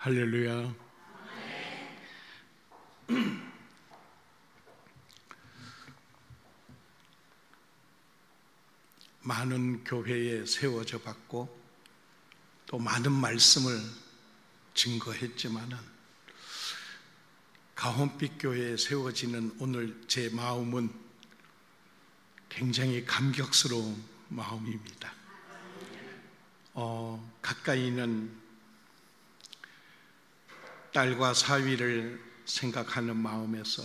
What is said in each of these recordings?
할렐루야. 많은 교회에 세워져 봤고 또 많은 말씀을 증거했지만은 가홈빛 교회에 세워지는 오늘 제 마음은 굉장히 감격스러운 마음입니다. 가까이는 딸과 사위를 생각하는 마음에서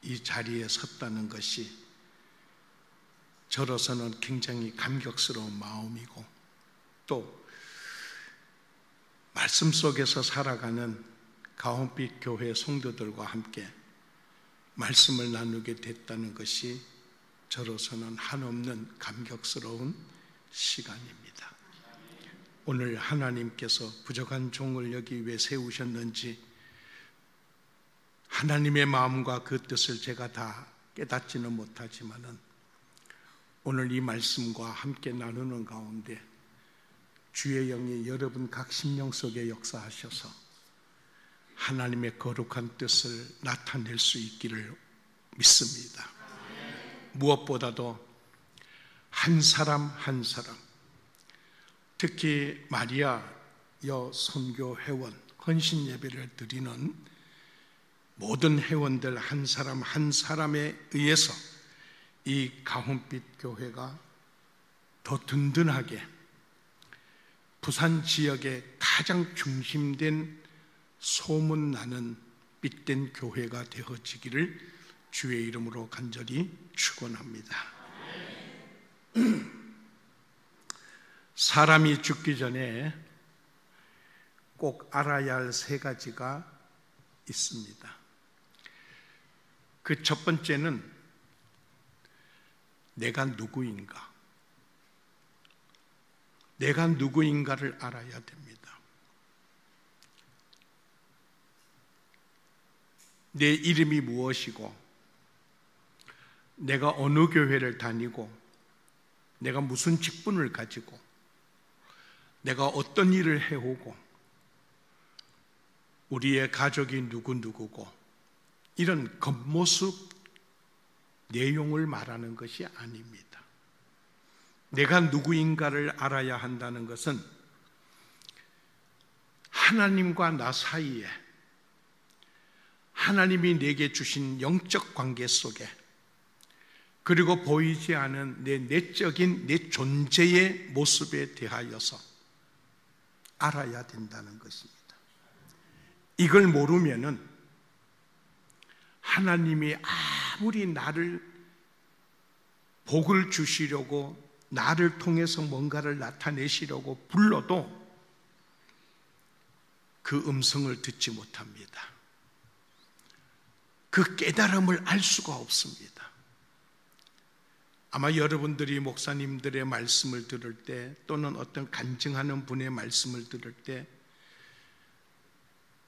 이 자리에 섰다는 것이 저로서는 굉장히 감격스러운 마음이고, 또 말씀 속에서 살아가는 가홈빛 교회 성도들과 함께 말씀을 나누게 됐다는 것이 저로서는 한없는 감격스러운 시간입니다. 오늘 하나님께서 부족한 종을 여기 왜 세우셨는지 하나님의 마음과 그 뜻을 제가 다 깨닫지는 못하지만은 오늘 이 말씀과 함께 나누는 가운데 주의 영이 여러분 각 심령 속에 역사하셔서 하나님의 거룩한 뜻을 나타낼 수 있기를 믿습니다. 무엇보다도 한 사람 한 사람, 특히 마리아 여 선교 회원 헌신 예배를 드리는 모든 회원들 한 사람 한 사람에 의해서 이 가홈빛 교회가 더 든든하게 부산 지역의 가장 중심된 소문나는 빛된 교회가 되어지기를 주의 이름으로 간절히 축원합니다. 사람이 죽기 전에 꼭 알아야 할 세 가지가 있습니다. 그 첫 번째는 내가 누구인가? 내가 누구인가를 알아야 됩니다. 내 이름이 무엇이고, 내가 어느 교회를 다니고, 내가 무슨 직분을 가지고, 내가 어떤 일을 해오고, 우리의 가족이 누구누구고, 이런 겉모습 내용을 말하는 것이 아닙니다. 내가 누구인가를 알아야 한다는 것은 하나님과 나 사이에 하나님이 내게 주신 영적 관계 속에, 그리고 보이지 않은 내 내적인 내 존재의 모습에 대하여서 알아야 된다는 것입니다. 이걸 모르면은 하나님이 아무리 나를 복을 주시려고 나를 통해서 뭔가를 나타내시려고 불러도 그 음성을 듣지 못합니다. 그 깨달음을 알 수가 없습니다. 아마 여러분들이 목사님들의 말씀을 들을 때, 또는 어떤 간증하는 분의 말씀을 들을 때,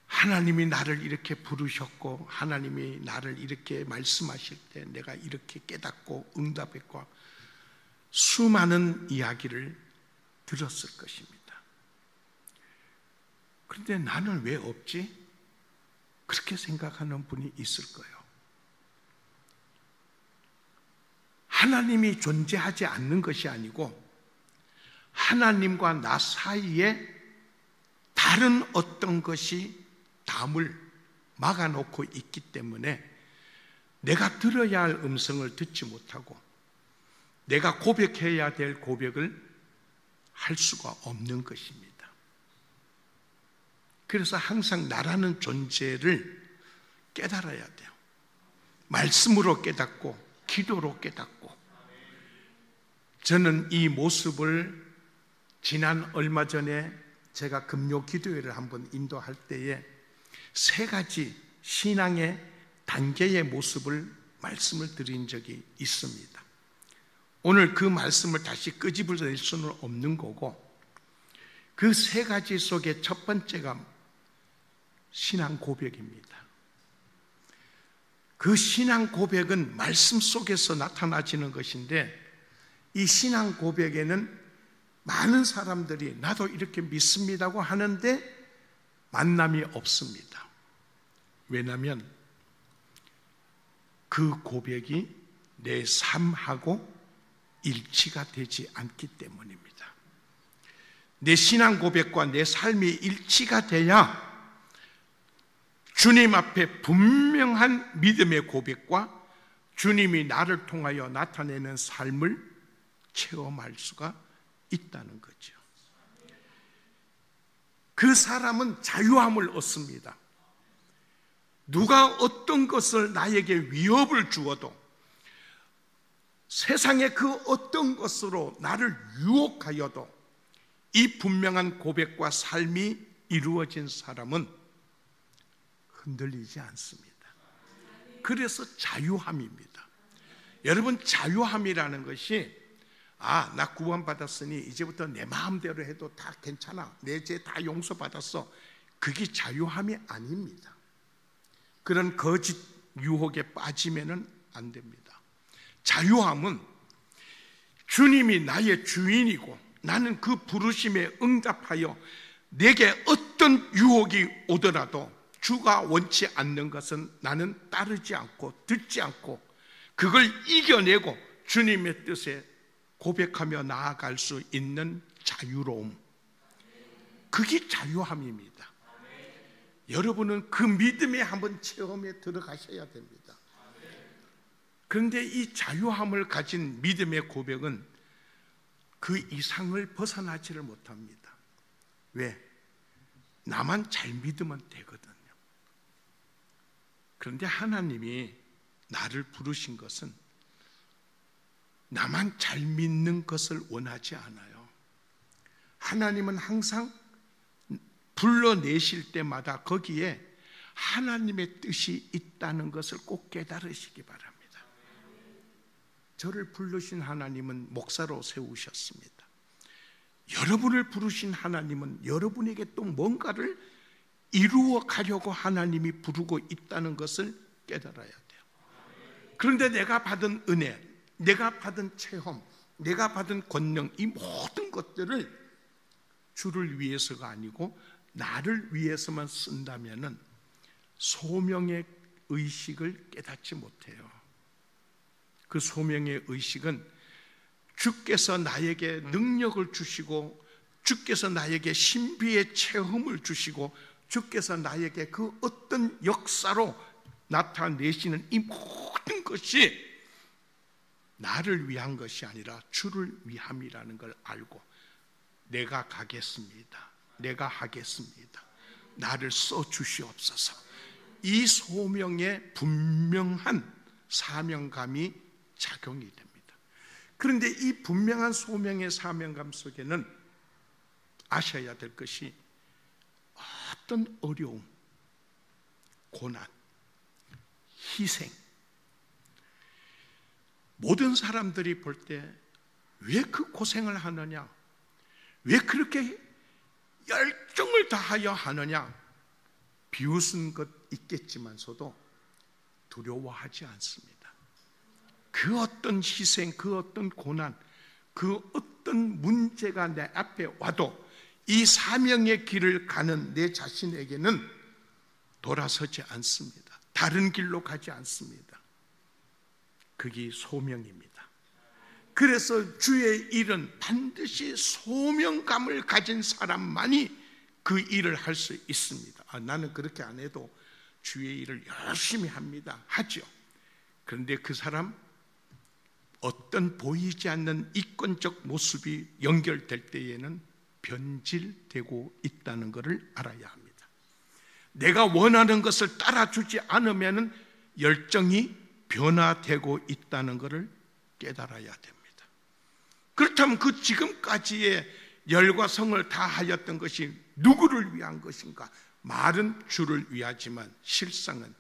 하나님이 나를 이렇게 부르셨고 하나님이 나를 이렇게 말씀하실 때 내가 이렇게 깨닫고 응답했고, 수많은 이야기를 들었을 것입니다. 그런데 나는 왜 없지? 그렇게 생각하는 분이 있을 거예요. 하나님이 존재하지 않는 것이 아니고 하나님과 나 사이에 다른 어떤 것이 담을 막아놓고 있기 때문에 내가 들어야 할 음성을 듣지 못하고 내가 고백해야 될 고백을 할 수가 없는 것입니다. 그래서 항상 나라는 존재를 깨달아야 돼요. 말씀으로 깨닫고 기도로 깨닫고. 저는 이 모습을 지난 얼마 전에 제가 금요 기도회를 한번 인도할 때에 세 가지 신앙의 단계의 모습을 말씀을 드린 적이 있습니다. 오늘 그 말씀을 다시 끄집어낼 수는 없는 거고, 그 세 가지 속에 첫 번째가 신앙 고백입니다. 그 신앙 고백은 말씀 속에서 나타나지는 것인데, 이 신앙 고백에는 많은 사람들이 나도 이렇게 믿습니다고 하는데 만남이 없습니다. 왜냐하면 그 고백이 내 삶하고 일치가 되지 않기 때문입니다. 내 신앙 고백과 내 삶이 일치가 돼야 주님 앞에 분명한 믿음의 고백과 주님이 나를 통하여 나타내는 삶을 체험할 수가 있다는 거죠. 그 사람은 자유함을 얻습니다. 누가 어떤 것을 나에게 위협을 주어도 세상의 그 어떤 것으로 나를 유혹하여도 이 분명한 고백과 삶이 이루어진 사람은 흔들리지 않습니다. 그래서 자유함입니다. 여러분, 자유함이라는 것이 나 구원받았으니 이제부터 내 마음대로 해도 다 괜찮아, 내 죄 다 용서받았어, 그게 자유함이 아닙니다. 그런 거짓 유혹에 빠지면 안 됩니다. 자유함은 주님이 나의 주인이고 나는 그 부르심에 응답하여 내게 어떤 유혹이 오더라도 주가 원치 않는 것은 나는 따르지 않고 듣지 않고 그걸 이겨내고 주님의 뜻에 고백하며 나아갈 수 있는 자유로움, 그게 자유함입니다. 여러분은 그 믿음에 한번 체험에 들어가셔야 됩니다. 그런데 이 자유함을 가진 믿음의 고백은 그 이상을 벗어나지를 못합니다. 왜? 나만 잘 믿으면 되거든요. 그런데 하나님이 나를 부르신 것은 나만 잘 믿는 것을 원하지 않아요. 하나님은 항상 불러내실 때마다 거기에 하나님의 뜻이 있다는 것을 꼭 깨달으시기 바랍니다. 저를 부르신 하나님은 목사로 세우셨습니다. 여러분을 부르신 하나님은 여러분에게 또 뭔가를 이루어 가려고 하나님이 부르고 있다는 것을 깨달아야 돼요. 그런데 내가 받은 은혜, 내가 받은 체험, 내가 받은 권능, 이 모든 것들을 주를 위해서가 아니고 나를 위해서만 쓴다면 소명의 의식을 깨닫지 못해요. 그 소명의 의식은 주께서 나에게 능력을 주시고 주께서 나에게 신비의 체험을 주시고 주께서 나에게 그 어떤 역사로 나타내시는 이 모든 것이 나를 위한 것이 아니라 주를 위함이라는 걸 알고 내가 가겠습니다, 내가 하겠습니다, 나를 써주시옵소서, 이 소명에 분명한 사명감이 작용이 됩니다. 그런데 이 분명한 소명의 사명감 속에는 아셔야 될 것이 어떤 어려움, 고난, 희생, 모든 사람들이 볼 때 왜 그 고생을 하느냐, 왜 그렇게 열정을 다하여 하느냐, 비웃은 것 있겠지만서도 두려워하지 않습니다. 그 어떤 희생, 그 어떤 고난, 그 어떤 문제가 내 앞에 와도 이 사명의 길을 가는 내 자신에게는 돌아서지 않습니다. 다른 길로 가지 않습니다. 그게 소명입니다. 그래서 주의 일은 반드시 소명감을 가진 사람만이 그 일을 할 수 있습니다. 나는 그렇게 안 해도 주의 일을 열심히 합니다. 하죠. 그런데 그 사람 어떤 보이지 않는 이권적 모습이 연결될 때에는 변질되고 있다는 것을 알아야 합니다. 내가 원하는 것을 따라주지 않으면 열정이 변화되고 있다는 것을 깨달아야 됩니다. 그렇다면 그 지금까지의 열과 성을 다하였던 것이 누구를 위한 것인가? 말은 주를 위하지만 실상은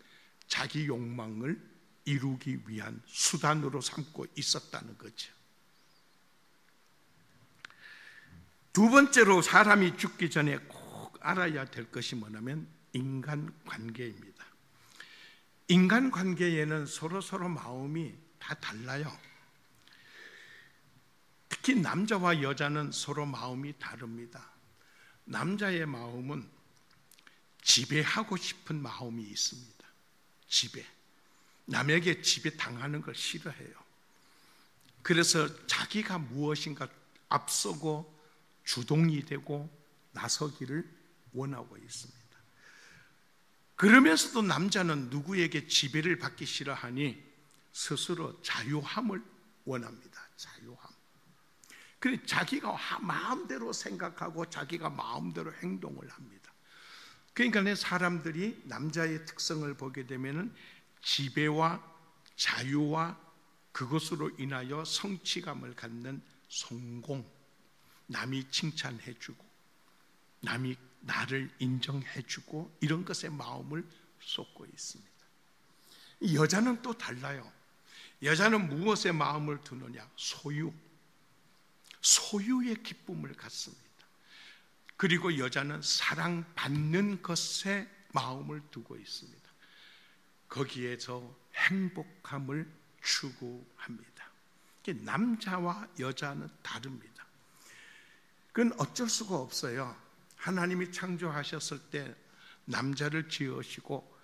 자기 욕망을 이루기 위한 수단으로 삼고 있었다는 거죠. 두 번째로 사람이 죽기 전에 꼭 알아야 될 것이 뭐냐면 인간관계입니다. 인간관계에는 서로 마음이 다 달라요. 특히 남자와 여자는 서로 마음이 다릅니다. 남자의 마음은 지배하고 싶은 마음이 있습니다. 지배. 남에게 지배 당하는 걸 싫어해요. 그래서 자기가 무엇인가 앞서고 주동이 되고 나서기를 원하고 있습니다. 그러면서도 남자는 누구에게 지배를 받기 싫어하니 스스로 자유함을 원합니다. 자유함. 그래서 자기가 마음대로 생각하고 자기가 마음대로 행동을 합니다. 그러니까 사람들이 남자의 특성을 보게 되면 지배와 자유와 그것으로 인하여 성취감을 갖는 성공, 남이 칭찬해주고 남이 나를 인정해주고 이런 것에 마음을 쏟고 있습니다. 여자는 또 달라요. 여자는 무엇에 마음을 두느냐? 소유의 기쁨을 갖습니다. 그리고 여자는 사랑받는 것에 마음을 두고 있습니다. 거기에서 행복함을 추구합니다. 남자와 여자는 다릅니다. 그건 어쩔 수가 없어요. 하나님이 창조하셨을 때 남자를 지으시고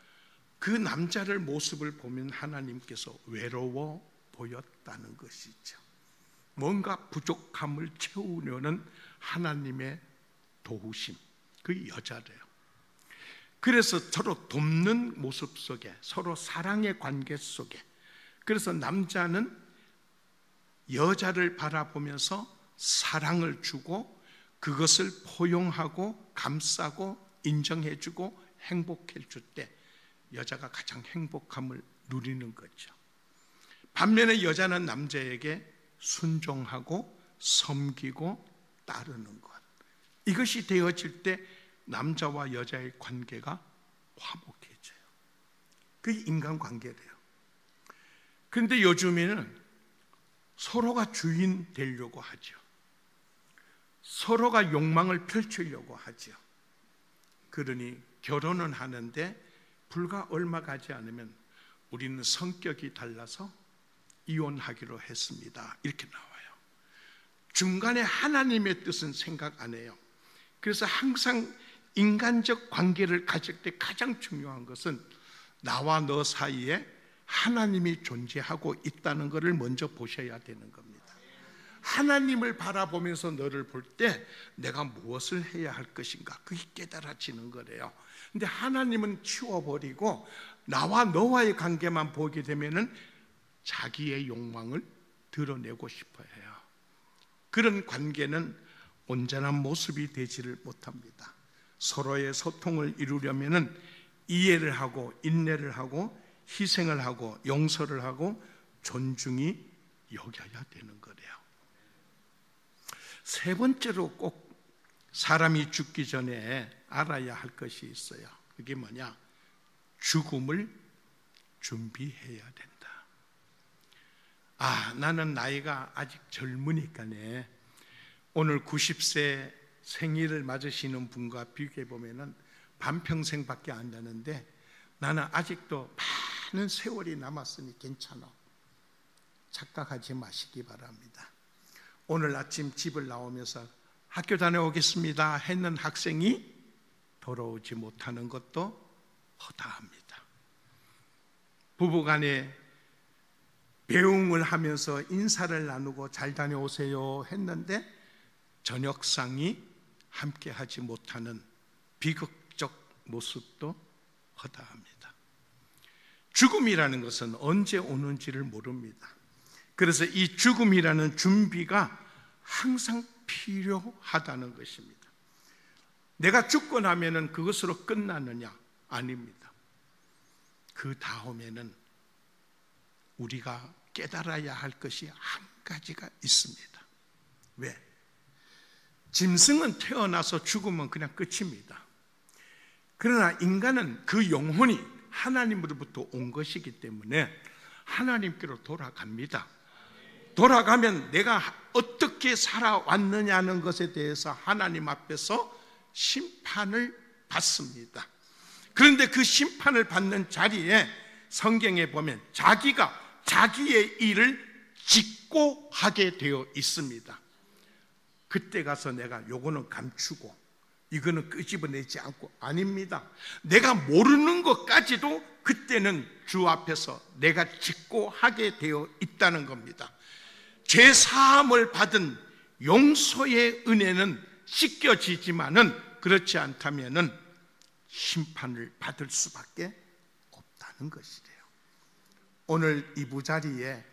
그 남자를 모습을 보면 하나님께서 외로워 보였다는 것이죠. 뭔가 부족함을 채우려는 하나님의 도우심, 그 여자래요. 그래서 서로 돕는 모습 속에, 서로 사랑의 관계 속에, 그래서 남자는 여자를 바라보면서 사랑을 주고 그것을 포용하고 감싸고 인정해주고 행복해줄 때 여자가 가장 행복함을 누리는 거죠. 반면에 여자는 남자에게 순종하고 섬기고 따르는 것, 이것이 되어질 때 남자와 여자의 관계가 화목해져요. 그게 인간관계래요. 그런데 요즘에는 서로가 주인 되려고 하죠. 서로가 욕망을 펼치려고 하죠. 그러니 결혼은 하는데 불과 얼마 가지 않으면 우리는 성격이 달라서 이혼하기로 했습니다, 이렇게 나와요. 중간에 하나님의 뜻은 생각 안 해요. 그래서 항상 인간적 관계를 가질 때 가장 중요한 것은 나와 너 사이에 하나님이 존재하고 있다는 것을 먼저 보셔야 되는 겁니다. 하나님을 바라보면서 너를 볼 때 내가 무엇을 해야 할 것인가, 그게 깨달아지는 거래요. 근데 하나님은 치워버리고 나와 너와의 관계만 보게 되면은 자기의 욕망을 드러내고 싶어 해요. 그런 관계는 온전한 모습이 되지를 못합니다. 서로의 소통을 이루려면은 이해를 하고 인내를 하고 희생을 하고 용서를 하고 존중이 여겨야 되는 거래요. 세 번째로 꼭 사람이 죽기 전에 알아야 할 것이 있어요. 그게 뭐냐? 죽음을 준비해야 된다. 나는 나이가 아직 젊으니까네, 오늘 90세 생일을 맞으시는 분과 비교해 보면은 반평생밖에 안 되는데 나는 아직도 많은 세월이 남았으니 괜찮아. 착각하지 마시기 바랍니다. 오늘 아침 집을 나오면서 학교 다녀오겠습니다 했는 학생이 돌아오지 못하는 것도 허다합니다. 부부간에 배웅을 하면서 인사를 나누고 잘 다녀오세요 했는데 저녁상이 함께 하지 못하는 비극적 모습도 허다합니다. 죽음이라는 것은 언제 오는지를 모릅니다. 그래서 이 죽음이라는 준비가 항상 필요하다는 것입니다. 내가 죽고 나면은 그것으로 끝나느냐? 아닙니다. 그 다음에는 우리가 깨달아야 할 것이 한 가지가 있습니다. 왜? 짐승은 태어나서 죽으면 그냥 끝입니다. 그러나 인간은 그 영혼이 하나님으로부터 온 것이기 때문에 하나님께로 돌아갑니다. 돌아가면 내가 어떻게 살아왔느냐는 것에 대해서 하나님 앞에서 심판을 받습니다. 그런데 그 심판을 받는 자리에 성경에 보면 자기가 자기의 일을 짓고 하게 되어 있습니다. 그때 가서 내가 요거는 감추고 이거는 끄집어내지 않고 아닙니다. 내가 모르는 것까지도 그때는 주 앞에서 내가 짓고 하게 되어 있다는 겁니다. 죄 사함을 받은 용서의 은혜는 씻겨지지만은 그렇지 않다면은 심판을 받을 수밖에 없다는 것이래요. 오늘 이 부자리에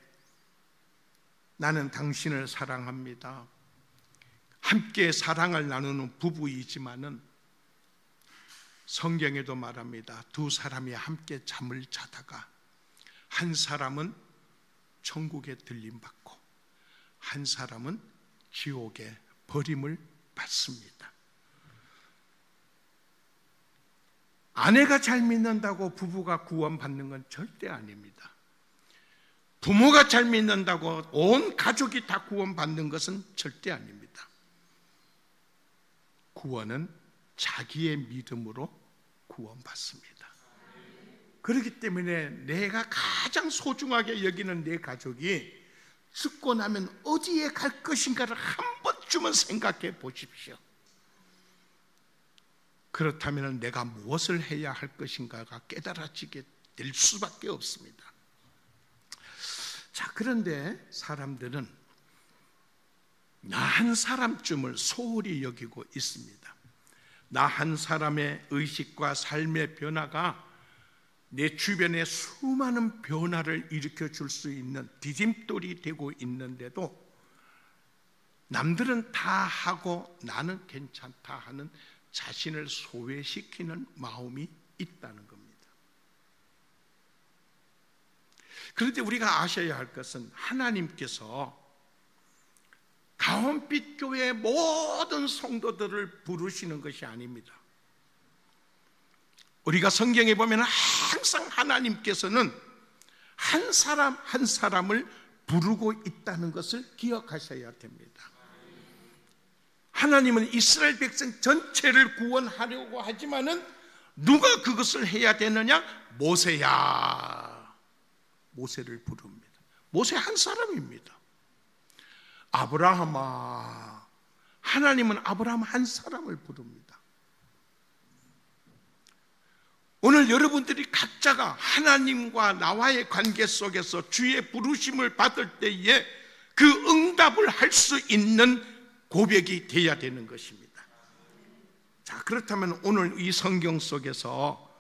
나는 당신을 사랑합니다. 함께 사랑을 나누는 부부이지만은 성경에도 말합니다. 두 사람이 함께 잠을 자다가 한 사람은 천국에 들림받고 한 사람은 지옥에 버림을 받습니다. 아내가 잘 믿는다고 부부가 구원받는 건 절대 아닙니다. 부모가 잘 믿는다고 온 가족이 다 구원받는 것은 절대 아닙니다. 구원은 자기의 믿음으로 구원받습니다. 그렇기 때문에 내가 가장 소중하게 여기는 내 가족이 죽고 나면 어디에 갈 것인가를 한 번쯤은 생각해 보십시오. 그렇다면 내가 무엇을 해야 할 것인가가 깨달아지게 될 수밖에 없습니다. 자, 그런데 사람들은 나 한 사람쯤을 소홀히 여기고 있습니다. 나 한 사람의 의식과 삶의 변화가 내 주변에 수많은 변화를 일으켜 줄 수 있는 디딤돌이 되고 있는데도 남들은 다 하고 나는 괜찮다 하는 자신을 소외시키는 마음이 있다는 겁니다. 그런데 우리가 아셔야 할 것은 하나님께서 가원빛 교회의 모든 성도들을 부르시는 것이 아닙니다. 우리가 성경에 보면 항상 하나님께서는 한 사람 한 사람을 부르고 있다는 것을 기억하셔야 됩니다. 하나님은 이스라엘 백성 전체를 구원하려고 하지만은 누가 그것을 해야 되느냐? 모세야. 모세를 부릅니다. 모세 한 사람입니다. 아브라함아. 하나님은 아브라함 한 사람을 부릅니다. 오늘 여러분들이 각자가 하나님과 나와의 관계 속에서 주의 부르심을 받을 때에 그 응답을 할 수 있는 고백이 되어야 되는 것입니다. 자, 그렇다면 오늘 이 성경 속에서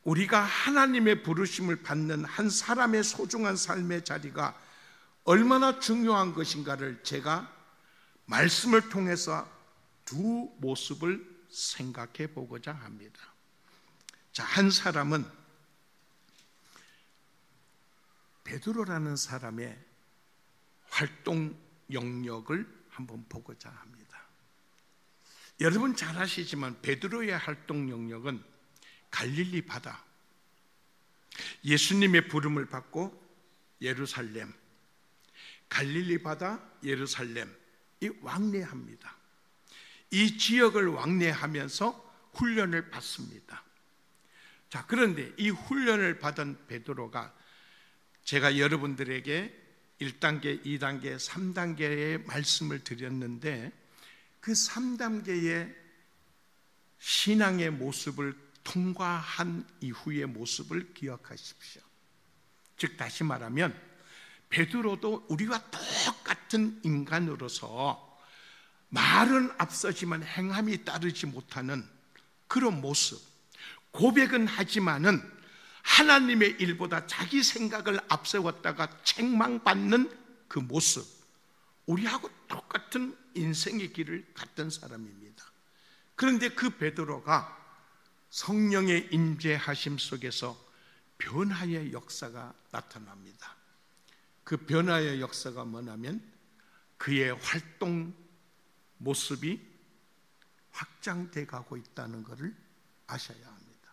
우리가 하나님의 부르심을 받는 한 사람의 소중한 삶의 자리가 얼마나 중요한 것인가를 제가 말씀을 통해서 두 모습을 생각해 보고자 합니다. 자, 한 사람은 베드로라는 사람의 활동 영역을 한번 보고자 합니다. 여러분 잘 아시지만 베드로의 활동 영역은 갈릴리 바다, 예수님의 부름을 받고 예루살렘, 갈릴리 바다, 예루살렘 이 왕래합니다. 이 지역을 왕래하면서 훈련을 받습니다. 자, 그런데 이 훈련을 받은 베드로가 제가 여러분들에게 1단계, 2단계, 3단계의 말씀을 드렸는데 그 3단계의 신앙의 모습을 통과한 이후의 모습을 기억하십시오. 즉 다시 말하면 베드로도 우리와 똑같은 인간으로서 말은 앞서지만 행함이 따르지 못하는 그런 모습, 고백은 하지만은 하나님의 일보다 자기 생각을 앞세웠다가 책망받는 그 모습, 우리하고 똑같은 인생의 길을 갔던 사람입니다. 그런데 그 베드로가 성령의 임재하심 속에서 변화의 역사가 나타납니다. 그 변화의 역사가 뭐냐면 그의 활동 모습이 확장돼 가고 있다는 것을 아셔야 합니다.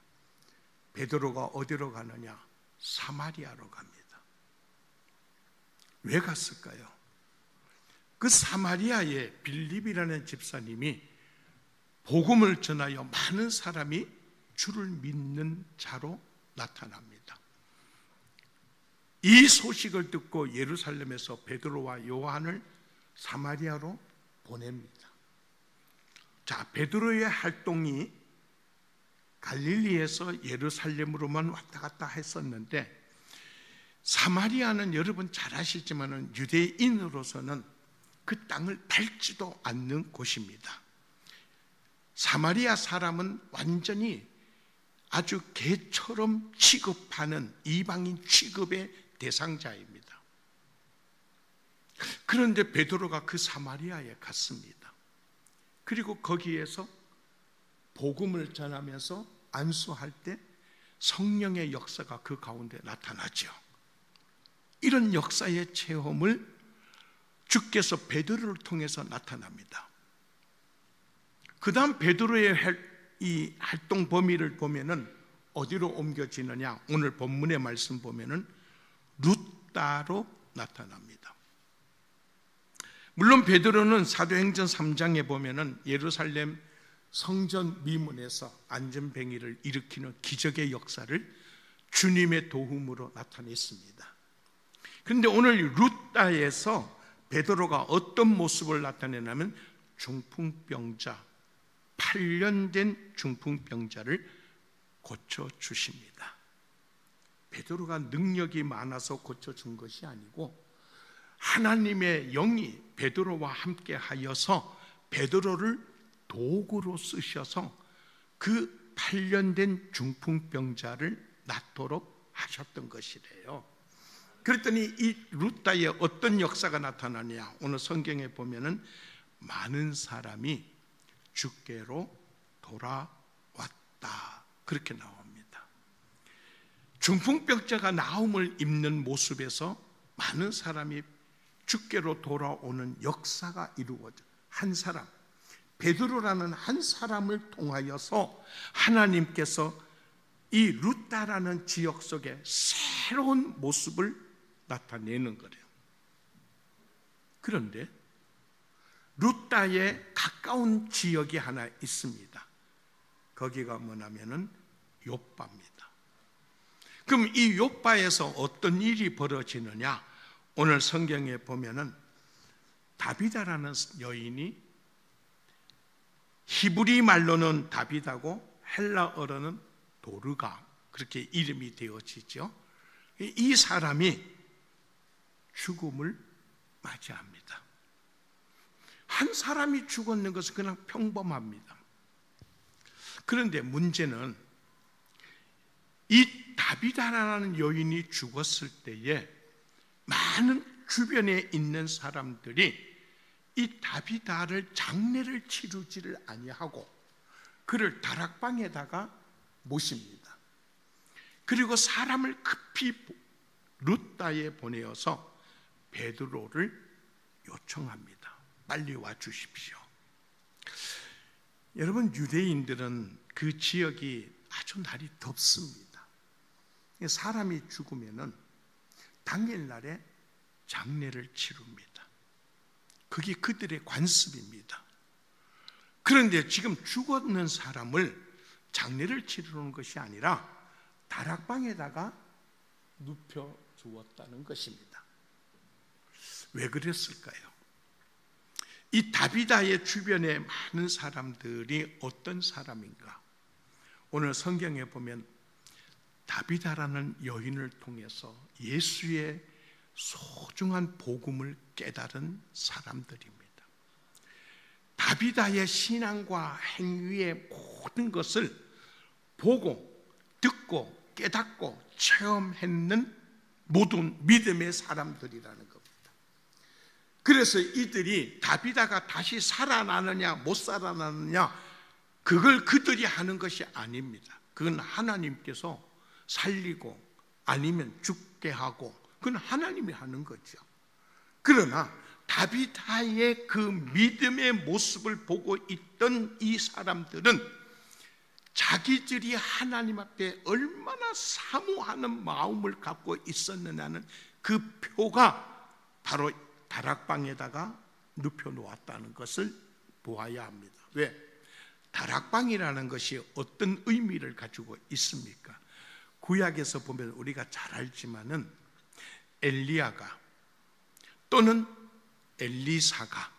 베드로가 어디로 가느냐? 사마리아로 갑니다. 왜 갔을까요? 그 사마리아에 빌립이라는 집사님이 복음을 전하여 많은 사람이 주를 믿는 자로 나타납니다. 이 소식을 듣고 예루살렘에서 베드로와 요한을 사마리아로 보냅니다. 자, 베드로의 활동이 갈릴리에서 예루살렘으로만 왔다 갔다 했었는데, 사마리아는 여러분 잘 아시지만 유대인으로서는 그 땅을 밟지도 않는 곳입니다. 사마리아 사람은 완전히 아주 개처럼 취급하는 이방인 취급의 대상자입니다. 그런데 베드로가 그 사마리아에 갔습니다. 그리고 거기에서 복음을 전하면서 안수할 때 성령의 역사가 그 가운데 나타나죠. 이런 역사의 체험을 주께서 베드로를 통해서 나타납니다. 그 다음 베드로의 이 활동 범위를 보면은 어디로 옮겨지느냐? 오늘 본문의 말씀 보면은 룻다로 나타납니다. 물론 베드로는 사도행전 3장에 보면은 예루살렘 성전 미문에서 안전뱅이를 일으키는 기적의 역사를 주님의 도움으로 나타냈습니다. 그런데 오늘 룻다에서 베드로가 어떤 모습을 나타내냐면 중풍병자, 8년 된 중풍병자를 고쳐주십니다. 베드로가 능력이 많아서 고쳐준 것이 아니고 하나님의 영이 베드로와 함께 하여서 베드로를 도구로 쓰셔서 그 8년 된 중풍병자를 낫도록 하셨던 것이래요. 그랬더니 이 룻다에 어떤 역사가 나타나냐? 오늘 성경에 보면은 많은 사람이 주께로 돌아왔다, 그렇게 나옵니다. 중풍병자가 나음을 입는 모습에서 많은 사람이 주께로 돌아오는 역사가 이루어져. 한 사람, 베드로라는 한 사람을 통하여서 하나님께서 이 룻다라는 지역 속에 새로운 모습을 나타내는 거래요. 그런데 룻다에 가까운 지역이 하나 있습니다. 거기가 뭐냐면은 욥바입니다. 그럼 이 욥바에서 어떤 일이 벌어지느냐? 오늘 성경에 보면은 다비다라는 여인이, 히브리 말로는 다비다고 헬라어로는 도르가, 그렇게 이름이 되어지죠. 이 사람이 죽음을 맞이합니다. 한 사람이 죽었는 것은 그냥 평범합니다. 그런데 문제는 이 다비다라는 여인이 죽었을 때에 많은 주변에 있는 사람들이 이 다비다를 장례를 치르지를 아니하고 그를 다락방에다가 모십니다. 그리고 사람을 급히 룻다에 보내어서 베드로를 요청합니다. 빨리 와주십시오. 여러분, 유대인들은 그 지역이 아주 날이 덥습니다. 사람이 죽으면은 당일날에 장례를 치릅니다. 그게 그들의 관습입니다. 그런데 지금 죽었는 사람을 장례를 치르는 것이 아니라 다락방에다가 눕혀 주었다는 것입니다. 왜 그랬을까요? 이 다비다의 주변에 많은 사람들이 어떤 사람인가? 오늘 성경에 보면 다비다라는 여인을 통해서 예수의 소중한 복음을 깨달은 사람들입니다. 다비다의 신앙과 행위의 모든 것을 보고 듣고 깨닫고 체험했는 모든 믿음의 사람들이라는 겁니다. 그래서 이들이 다비다가 다시 살아나느냐 못 살아나느냐, 그걸 그들이 하는 것이 아닙니다. 그건 하나님께서 살리고 아니면 죽게 하고, 그건 하나님이 하는 거죠. 그러나 다비다의 그 믿음의 모습을 보고 있던 이 사람들은 자기들이 하나님 앞에 얼마나 사모하는 마음을 갖고 있었느냐는 그 표가 바로 다락방에다가 눕혀 놓았다는 것을 보아야 합니다. 왜? 다락방이라는 것이 어떤 의미를 가지고 있습니까? 구약에서 보면 우리가 잘 알지만은 엘리야가 또는 엘리사가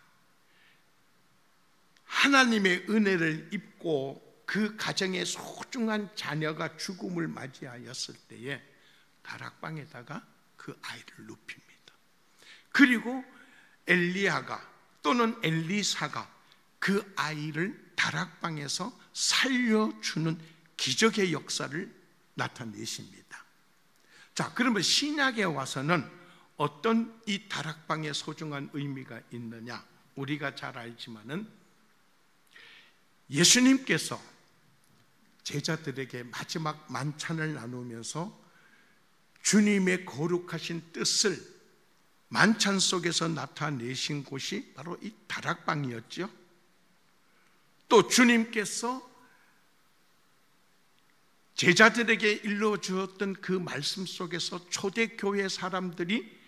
하나님의 은혜를 입고 그 가정의 소중한 자녀가 죽음을 맞이하였을 때에 다락방에다가 그 아이를 눕힙니다. 그리고 엘리야가 또는 엘리사가 그 아이를 다락방에서 살려주는 기적의 역사를 나타내십니다. 자, 그러면 신약에 와서는 어떤 이 다락방의 소중한 의미가 있느냐? 우리가 잘 알지만은 예수님께서 제자들에게 마지막 만찬을 나누면서 주님의 거룩하신 뜻을 만찬 속에서 나타내신 곳이 바로 이 다락방이었죠. 또 주님께서 제자들에게 일러주었던 그 말씀 속에서 초대교회 사람들이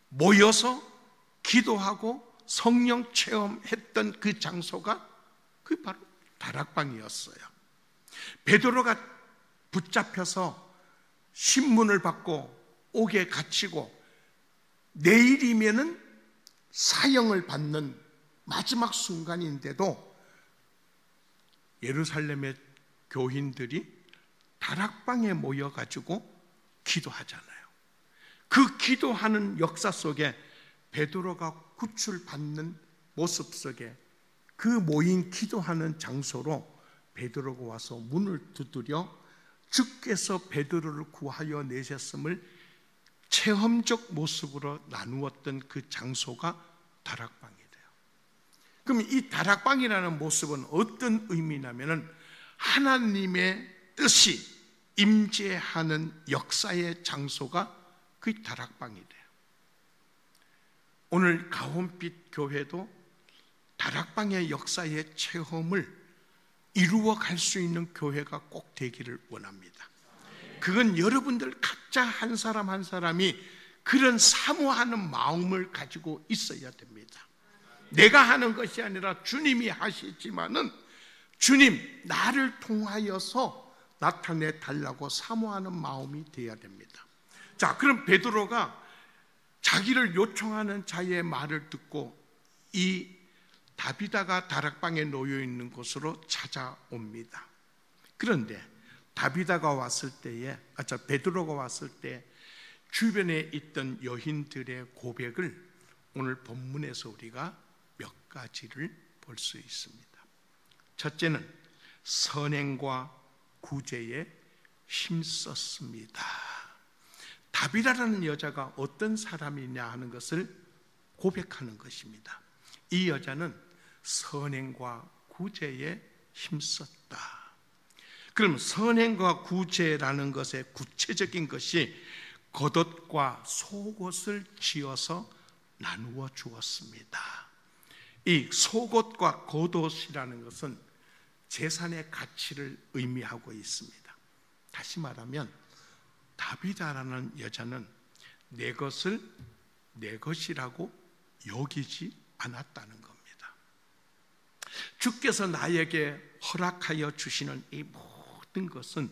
모여서 기도하고 성령 체험했던 그 장소가 그 바로 다락방이었어요. 베드로가 붙잡혀서 신문을 받고 옥에 갇히고 내일이면은 사형을 받는 마지막 순간인데도 예루살렘의 교인들이 다락방에 모여가지고 기도하잖아요. 그 기도하는 역사 속에 베드로가 구출받는 모습 속에 그 모인 기도하는 장소로 베드로가 와서 문을 두드려 주께서 베드로를 구하여 내셨음을 체험적 모습으로 나누었던 그 장소가 다락방이 돼요. 그럼 이 다락방이라는 모습은 어떤 의미냐면은 하나님의 뜻이 임재하는 역사의 장소가 그 다락방이 돼요. 오늘 가홈빛 교회도 다락방의 역사의 체험을 이루어 갈 수 있는 교회가 꼭 되기를 원합니다. 그건 여러분들 각자 한 사람 한 사람이 그런 사모하는 마음을 가지고 있어야 됩니다. 내가 하는 것이 아니라 주님이 하시지만은 주님 나를 통하여서 나타내 달라고 사모하는 마음이 되어야 됩니다. 자, 그럼 베드로가 자기를 요청하는 자의 말을 듣고 이 다비다가 다락방에 놓여 있는 곳으로 찾아옵니다. 그런데 다비다가 왔을 때에, 베드로가 왔을 때 주변에 있던 여인들의 고백을 오늘 본문에서 우리가 몇 가지를 볼 수 있습니다. 첫째는 선행과 구제에 힘썼습니다. 다비다라는 여자가 어떤 사람이냐 하는 것을 고백하는 것입니다. 이 여자는 선행과 구제에 힘썼다. 그럼 선행과 구제라는 것의 구체적인 것이 겉옷과 속옷을 지어서 나누어 주었습니다. 이 속옷과 겉옷이라는 것은 재산의 가치를 의미하고 있습니다. 다시 말하면 다비다라는 여자는 내 것을 내 것이라고 여기지 않았다는 겁니다. 주께서 나에게 허락하여 주시는 이 모든 것은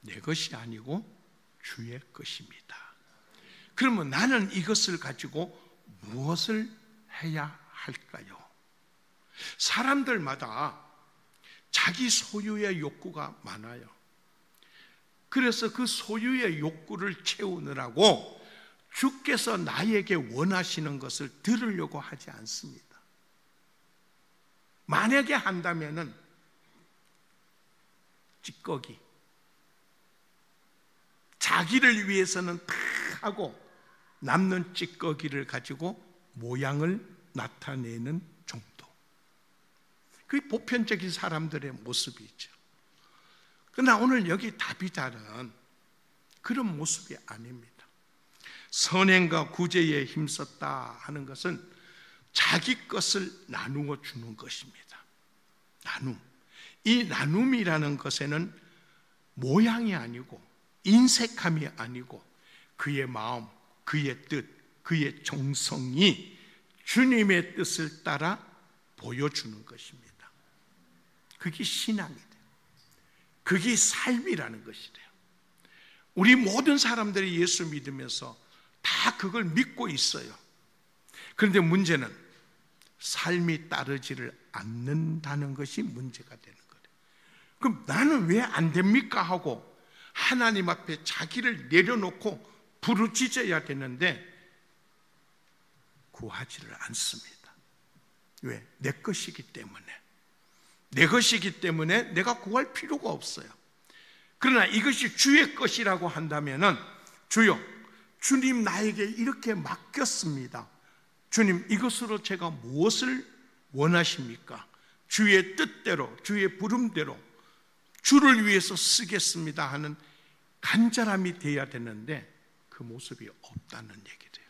내 것이 아니고 주의 것입니다. 그러면 나는 이것을 가지고 무엇을 해야 할까요? 사람들마다 자기 소유의 욕구가 많아요. 그래서 그 소유의 욕구를 채우느라고 주께서 나에게 원하시는 것을 들으려고 하지 않습니다. 만약에 한다면은 찌꺼기, 자기를 위해서는 다 하고 남는 찌꺼기를 가지고 모양을 나타내는 정도. 그게 보편적인 사람들의 모습이죠. 그러나 오늘 여기 다비다는 그런 모습이 아닙니다. 선행과 구제에 힘썼다 하는 것은 자기 것을 나누어 주는 것입니다. 나눔. 이 나눔이라는 것에는 모양이 아니고 인색함이 아니고 그의 마음, 그의 뜻, 그의 정성이 주님의 뜻을 따라 보여주는 것입니다. 그게 신앙이 돼요. 그게 삶이라는 것이 돼요. 우리 모든 사람들이 예수 믿으면서 다 그걸 믿고 있어요. 그런데 문제는 삶이 따르지를 않는다는 것이 문제가 되는 거예요. 그럼 나는 왜 안 됩니까? 하고 하나님 앞에 자기를 내려놓고 부르짖어야 되는데 구하지를 않습니다. 왜? 내 것이기 때문에. 내 것이기 때문에 내가 구할 필요가 없어요. 그러나 이것이 주의 것이라고 한다면은, 주여, 주님 나에게 이렇게 맡겼습니다. 주님, 이것으로 제가 무엇을 원하십니까? 주의 뜻대로, 주의 부름대로 주를 위해서 쓰겠습니다 하는 간절함이 되어야 되는데 그 모습이 없다는 얘기예요.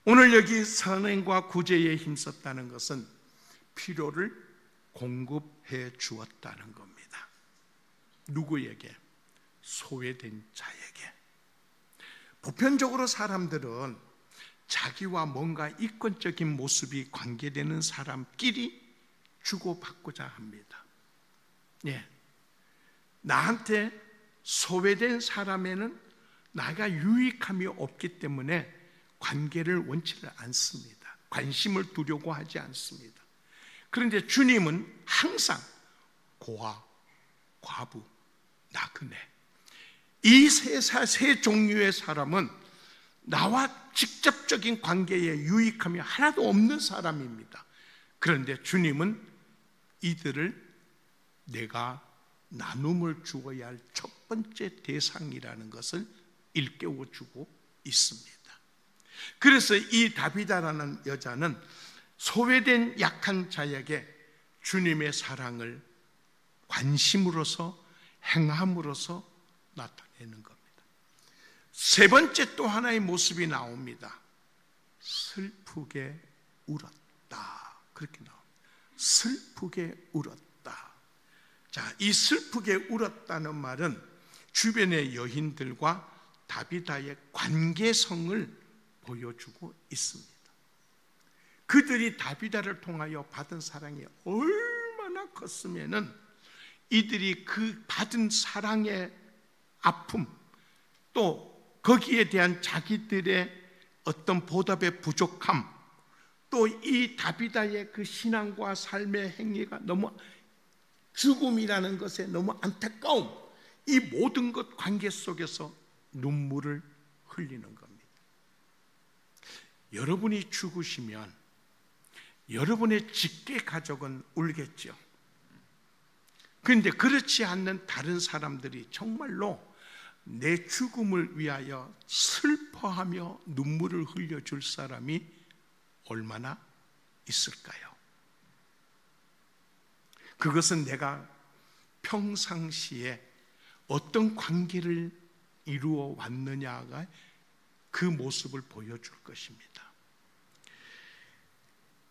오늘 여기 선행과 구제에 힘썼다는 것은 필요를 공급해 주었다는 겁니다. 누구에게? 소외된 자에게. 보편적으로 사람들은 자기와 뭔가 이권적인 모습이 관계되는 사람끼리 주고받고자 합니다. 예. 나한테 소외된 사람에는 나가 유익함이 없기 때문에 관계를 원치를 않습니다. 관심을 두려고 하지 않습니다. 그런데 주님은 항상 고아, 과부, 나그네, 이 세 종류의 사람은 나와 직접적인 관계에 유익함이 하나도 없는 사람입니다. 그런데 주님은 이들을 내가 나눔을 주어야 할 첫 번째 대상이라는 것을 일깨워 주고 있습니다. 그래서 이 다비다라는 여자는 소외된 약한 자에게 주님의 사랑을 관심으로서 행함으로써 나타내는 겁니다. 세 번째 또 하나의 모습이 나옵니다. 슬프게 울었다. 그렇게 나옵니다. 슬프게 울었다. 자, 이 슬프게 울었다는 말은 주변의 여인들과 다비다의 관계성을 보여주고 있습니다. 그들이 다비다를 통하여 받은 사랑이 얼마나 컸으면은 이들이 그 받은 사랑의 아픔, 또 거기에 대한 자기들의 어떤 보답의 부족함, 또 이 다비다의 그 신앙과 삶의 행위가 너무 죽음이라는 것에 너무 안타까움, 이 모든 것 관계 속에서 눈물을 흘리는 겁니다. 여러분이 죽으시면 여러분의 직계 가족은 울겠죠. 그런데 그렇지 않는 다른 사람들이 정말로 내 죽음을 위하여 슬퍼하며 눈물을 흘려줄 사람이 얼마나 있을까요? 그것은 내가 평상시에 어떤 관계를 이루어 왔느냐가 그 모습을 보여줄 것입니다.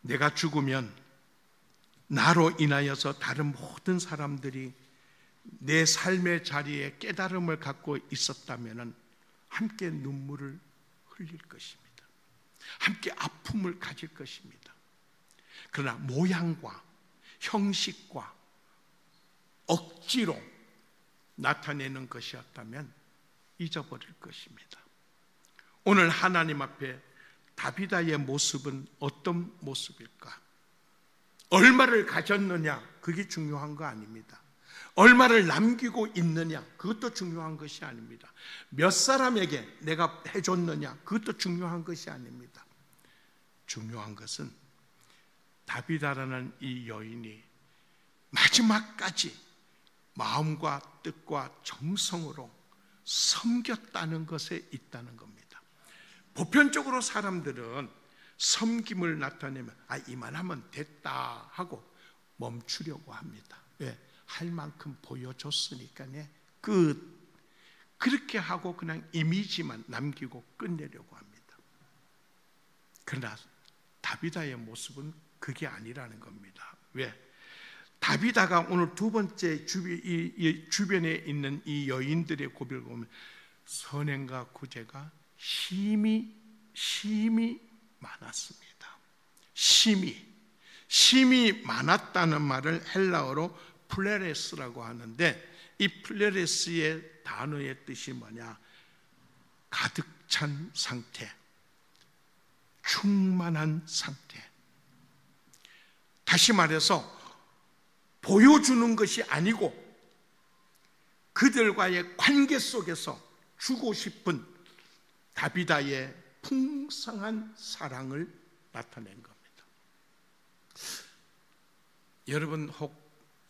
내가 죽으면 나로 인하여서 다른 모든 사람들이 내 삶의 자리에 깨달음을 갖고 있었다면 함께 눈물을 흘릴 것입니다. 함께 아픔을 가질 것입니다. 그러나 모양과 형식과 억지로 나타내는 것이었다면 잊어버릴 것입니다. 오늘 하나님 앞에 다비다의 모습은 어떤 모습일까? 얼마를 가졌느냐, 그게 중요한 거 아닙니다. 얼마를 남기고 있느냐, 그것도 중요한 것이 아닙니다. 몇 사람에게 내가 해줬느냐, 그것도 중요한 것이 아닙니다. 중요한 것은 다비다라는 이 여인이 마지막까지 마음과 뜻과 정성으로 섬겼다는 것에 있다는 겁니다. 보편적으로 사람들은 섬김을 나타내면 이만하면 됐다 하고 멈추려고 합니다. 왜? 할 만큼 보여줬으니까요. 끝. 그렇게 하고 그냥 이미지만 남기고 끝내려고 합니다. 그러나 다비다의 모습은 그게 아니라는 겁니다. 왜? 다비다가 오늘 두 번째 주변에 있는 이 여인들의 고백을 보면 선행과 구제가 심히 많았습니다. 심히 많았다는 말을 헬라어로 플레레스라고 하는데, 이 플레레스의 단어의 뜻이 뭐냐? 가득 찬 상태, 충만한 상태, 다시 말해서 보여주는 것이 아니고 그들과의 관계 속에서 주고 싶은 다비다의 풍성한 사랑을 나타낸 겁니다. 여러분 혹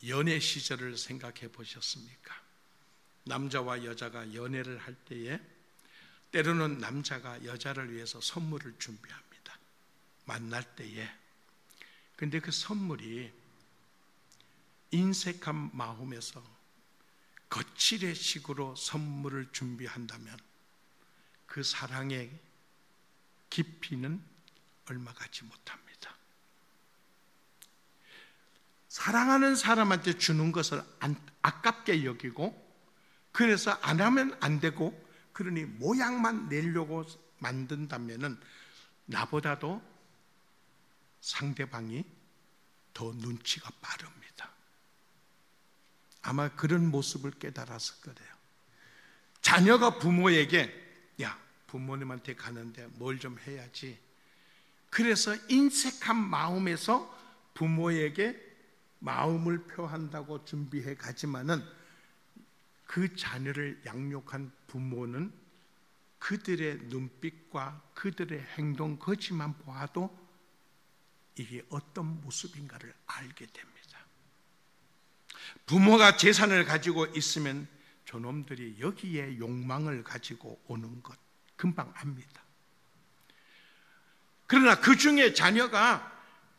연애 시절을 생각해 보셨습니까? 남자와 여자가 연애를 할 때에 때로는 남자가 여자를 위해서 선물을 준비합니다. 만날 때에. 근데 그 선물이 인색한 마음에서 거칠의 식으로 선물을 준비한다면 그 사랑의 깊이는 얼마 가지 못합니다. 사랑하는 사람한테 주는 것을 아깝게 여기고 그래서 안 하면 안 되고 그러니 모양만 내려고 만든다면 나보다도 상대방이 더 눈치가 빠릅니다. 아마 그런 모습을 깨달았을 거예요. 자녀가 부모에게 야, 부모님한테 가는데 뭘 좀 해야지. 그래서 인색한 마음에서 부모에게 마음을 표한다고 준비해 가지만은 그 자녀를 양육한 부모는 그들의 눈빛과 그들의 행동 거지만 보아도 이게 어떤 모습인가를 알게 됩니다. 부모가 재산을 가지고 있으면 저놈들이 여기에 욕망을 가지고 오는 것 금방 압니다. 그러나 그 중에 자녀가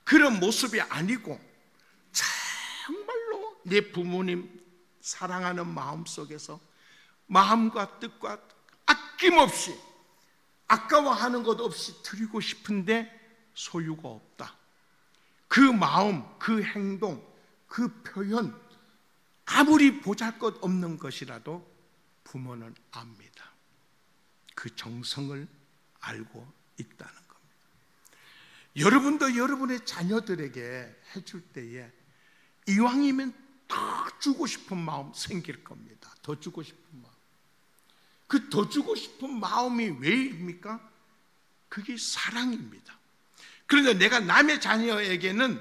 그런 모습이 아니고 정말로 내 부모님 사랑하는 마음 속에서 마음과 뜻과 아낌없이 아까워하는 것 없이 드리고 싶은데 소유가 없다. 그 마음, 그 행동, 그 표현 아무리 보잘것 없는 것이라도 부모는 압니다. 그 정성을 알고 있다는 겁니다. 여러분도 여러분의 자녀들에게 해줄 때에 이왕이면 더 주고 싶은 마음 생길 겁니다. 더 주고 싶은 마음. 그 더 주고 싶은 마음이 왜입니까? 그게 사랑입니다. 그런데 내가 남의 자녀에게는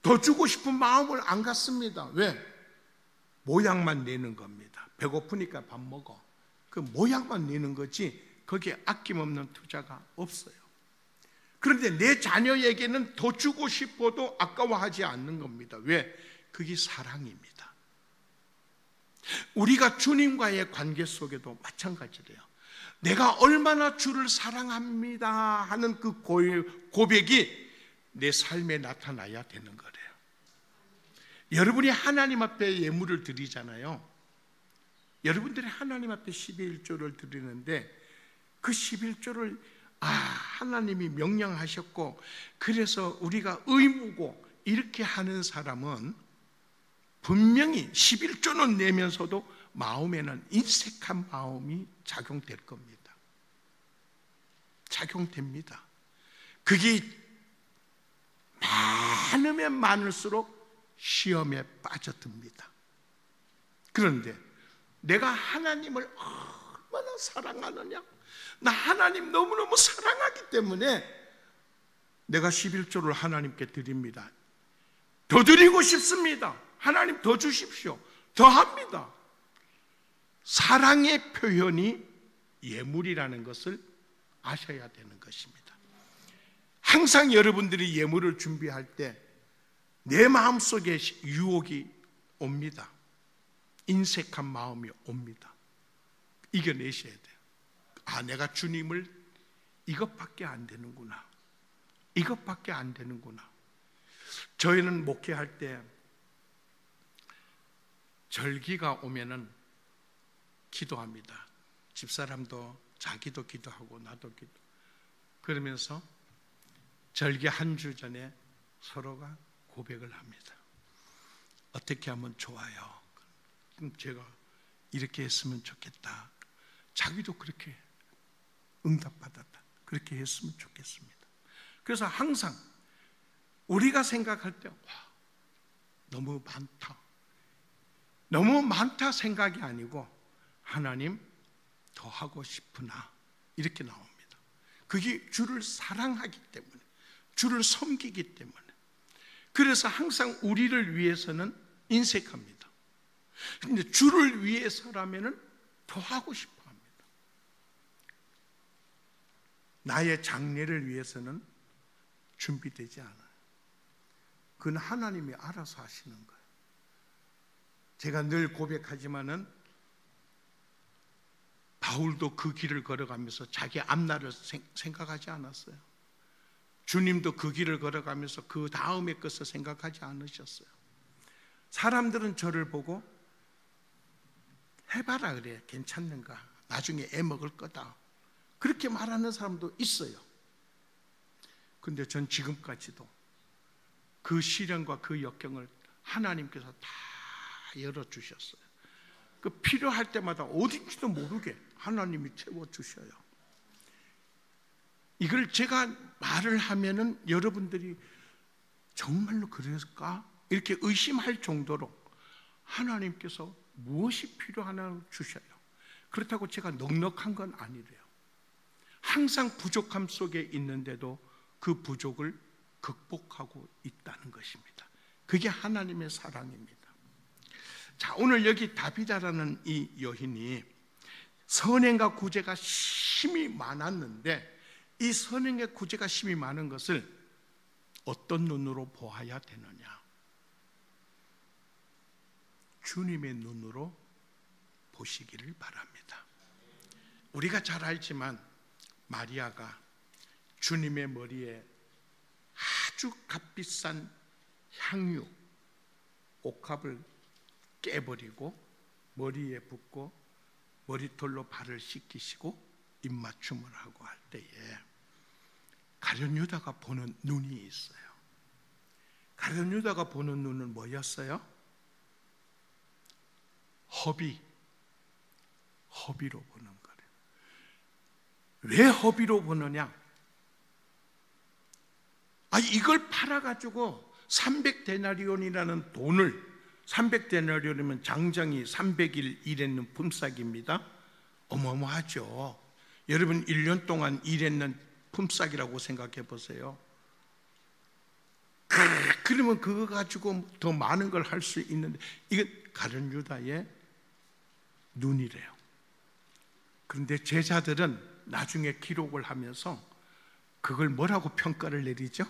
더 주고 싶은 마음을 안 갖습니다. 왜? 모양만 내는 겁니다. 배고프니까 밥 먹어. 그 모양만 내는 거지 거기에 아낌없는 투자가 없어요. 그런데 내 자녀에게는 더 주고 싶어도 아까워하지 않는 겁니다. 왜? 그게 사랑입니다. 우리가 주님과의 관계 속에도 마찬가지래요. 내가 얼마나 주를 사랑합니다 하는 그 고백이 내 삶에 나타나야 되는 거래요. 여러분이 하나님 앞에 예물을 드리잖아요. 여러분들이 하나님 앞에 11조를 드리는데 그 11조를 하나님이 명령하셨고 그래서 우리가 의무고 이렇게 하는 사람은 분명히 11조는 내면서도 마음에는 인색한 마음이 작용될 겁니다. 작용됩니다. 그게 많으면 많을수록 시험에 빠져듭니다. 그런데 내가 하나님을 얼마나 사랑하느냐, 나 하나님 너무너무 사랑하기 때문에 내가 11조를 하나님께 드립니다. 더 드리고 싶습니다. 하나님 더 주십시오. 더 합니다. 사랑의 표현이 예물이라는 것을 아셔야 되는 것입니다. 항상 여러분들이 예물을 준비할 때 내 마음속에 유혹이 옵니다. 인색한 마음이 옵니다. 이겨내셔야 돼요. 내가 주님을 이것밖에 안 되는구나. 이것밖에 안 되는구나. 저희는 목회할 때 절기가 오면은 기도합니다. 집사람도 자기도 기도하고 나도 기도. 그러면서 절기 한 주 전에 서로가 고백을 합니다. 어떻게 하면 좋아요? 그럼 제가 이렇게 했으면 좋겠다. 자기도 그렇게 응답받았다. 그렇게 했으면 좋겠습니다. 그래서 항상 우리가 생각할 때 너무 많다. 너무 많다 생각이 아니고 하나님 더 하고 싶으나 이렇게 나옵니다. 그게 주를 사랑하기 때문에, 주를 섬기기 때문에. 그래서 항상 우리를 위해서는 인색합니다. 근데 주를 위해서라면은 더 하고 싶어 합니다. 나의 장래를 위해서는 준비되지 않아요. 그건 하나님이 알아서 하시는 거예요. 제가 늘 고백하지만은 바울도 그 길을 걸어가면서 자기 앞날을 생각하지 않았어요. 주님도 그 길을 걸어가면서 그 다음의 것을 생각하지 않으셨어요. 사람들은 저를 보고 해봐라 그래, 괜찮는가, 나중에 애 먹을 거다, 그렇게 말하는 사람도 있어요. 근데 전 지금까지도 그 시련과 그 역경을 하나님께서 다 열어주셨어요. 그 필요할 때마다 어딘지도 모르게 하나님이 채워주셔요. 이걸 제가 말을 하면은 여러분들이 정말로 그럴까? 이렇게 의심할 정도로 하나님께서 무엇이 필요하나 주셔요. 그렇다고 제가 넉넉한 건 아니래요. 항상 부족함 속에 있는데도 그 부족을 극복하고 있다는 것입니다. 그게 하나님의 사랑입니다. 자, 오늘 여기 다비다라는 이 여인이 선행과 구제가 심히 많았는데, 이 선행과 구제가 심히 많은 것을 어떤 눈으로 보아야 되느냐? 주님의 눈으로 보시기를 바랍니다. 우리가 잘 알지만 마리아가 주님의 머리에 아주 값비싼 향유 옥합을 깨버리고 머리에 붓고 머리털로 발을 씻기시고 입맞춤을 하고 할 때에 가룟 유다가 보는 눈이 있어요. 가룟 유다가 보는 눈은 뭐였어요? 허비로 보는 거예요. 왜 허비로 보느냐? 이걸 팔아가지고 300데나리온이라는 돈을, 300데나리온이면 장정이 300일 일했는 품삯입니다. 어마어마하죠. 여러분 1년 동안 일했는 품삯이라고 생각해 보세요. 그러면 그거 가지고 더 많은 걸 할 수 있는데, 이건 가룟 유다의 눈이래요. 그런데 제자들은 나중에 기록을 하면서 그걸 뭐라고 평가를 내리죠?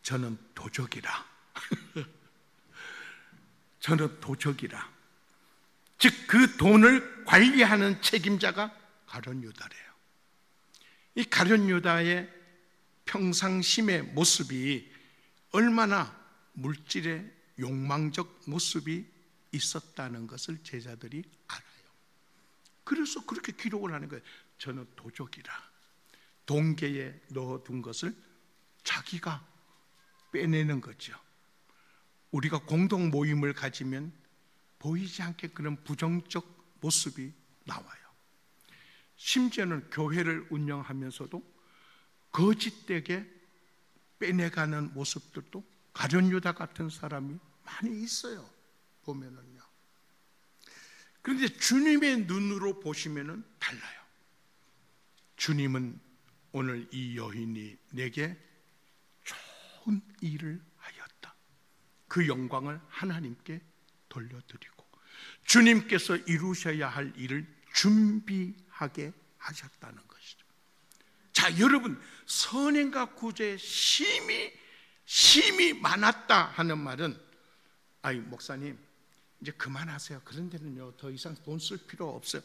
저는 도적이라. 저는 도적이라. 즉 그 돈을 관리하는 책임자가 가룟 유다래요. 이 가룟 유다의 평상심의 모습이 얼마나 물질의 욕망적 모습이 있었다는 것을 제자들이 알아요. 그래서 그렇게 기록을 하는 거예요. 저는 도적이라. 동계에 넣어둔 것을 자기가 빼내는 거죠. 우리가 공동 모임을 가지면 보이지 않게 그런 부정적 모습이 나와요. 심지어는 교회를 운영하면서도 거짓되게 빼내가는 모습들도 가룟 유다 같은 사람이 많이 있어요. 보면은요. 그런데 주님의 눈으로 보시면은 달라요. 주님은 오늘 이 여인이 내게 좋은 일을 하였다. 그 영광을 하나님께 돌려드리고 주님께서 이루셔야 할 일을 준비하게 하셨다는 것이죠. 자, 여러분, 선행과 구제에 심이 많았다 하는 말은, 목사님 이제 그만하세요. 그런 데는요 더 이상 돈 쓸 필요 없어요.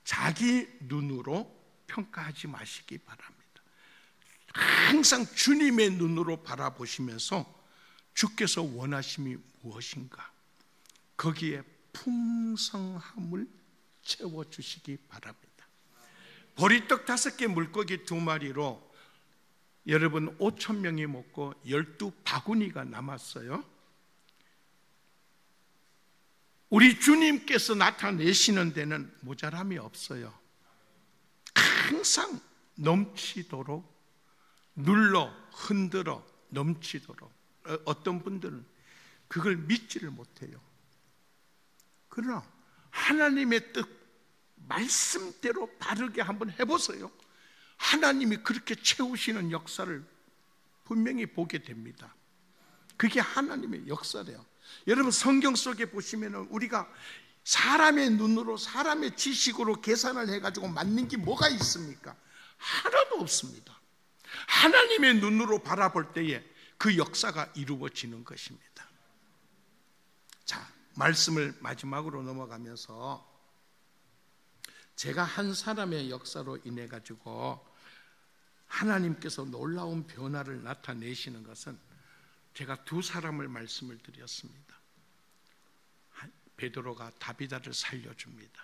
자기 눈으로 평가하지 마시기 바랍니다. 항상 주님의 눈으로 바라보시면서 주께서 원하심이 무엇인가, 거기에 풍성함을 채워주시기 바랍니다. 보리떡 5개, 물고기 2마리로 여러분 5,000명이 먹고 12바구니가 남았어요. 우리 주님께서 나타내시는 데는 모자람이 없어요. 항상 넘치도록 눌러 흔들어 넘치도록. 어떤 분들은 그걸 믿지를 못해요. 그러나 하나님의 뜻, 말씀대로 바르게 한번 해보세요. 하나님이 그렇게 채우시는 역사를 분명히 보게 됩니다. 그게 하나님의 역사래요. 여러분 성경 속에 보시면 우리가 사람의 눈으로 사람의 지식으로 계산을 해가지고 맞는 게 뭐가 있습니까? 하나도 없습니다. 하나님의 눈으로 바라볼 때에 그 역사가 이루어지는 것입니다. 자, 말씀을 마지막으로 넘어가면서 제가 한 사람의 역사로 인해 가지고 하나님께서 놀라운 변화를 나타내시는 것은 제가 두 사람을 말씀을 드렸습니다. 베드로가 다비다를 살려줍니다.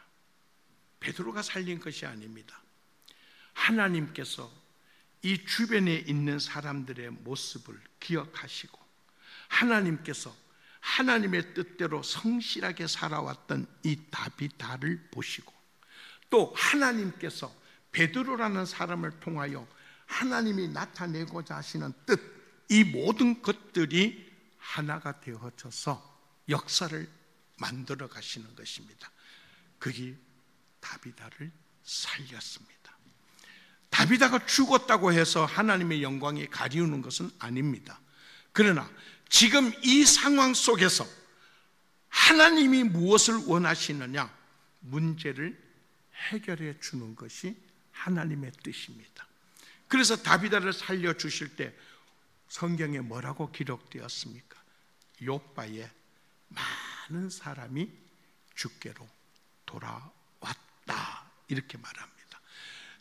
베드로가 살린 것이 아닙니다. 하나님께서 이 주변에 있는 사람들의 모습을 기억하시고 하나님께서 하나님의 뜻대로 성실하게 살아왔던 이 다비다를 보시고 또 하나님께서 베드로라는 사람을 통하여 하나님이 나타내고자 하시는 뜻, 이 모든 것들이 하나가 되어져서 역사를 만들어 가시는 것입니다. 그게 다비다를 살렸습니다. 다비다가 죽었다고 해서 하나님의 영광이 가리우는 것은 아닙니다. 그러나 지금 이 상황 속에서 하나님이 무엇을 원하시느냐, 문제를 해결해 주는 것이 하나님의 뜻입니다. 그래서 다비다를 살려주실 때 성경에 뭐라고 기록되었습니까? 욥바에 많은 사람이 주께로 돌아왔다, 이렇게 말합니다.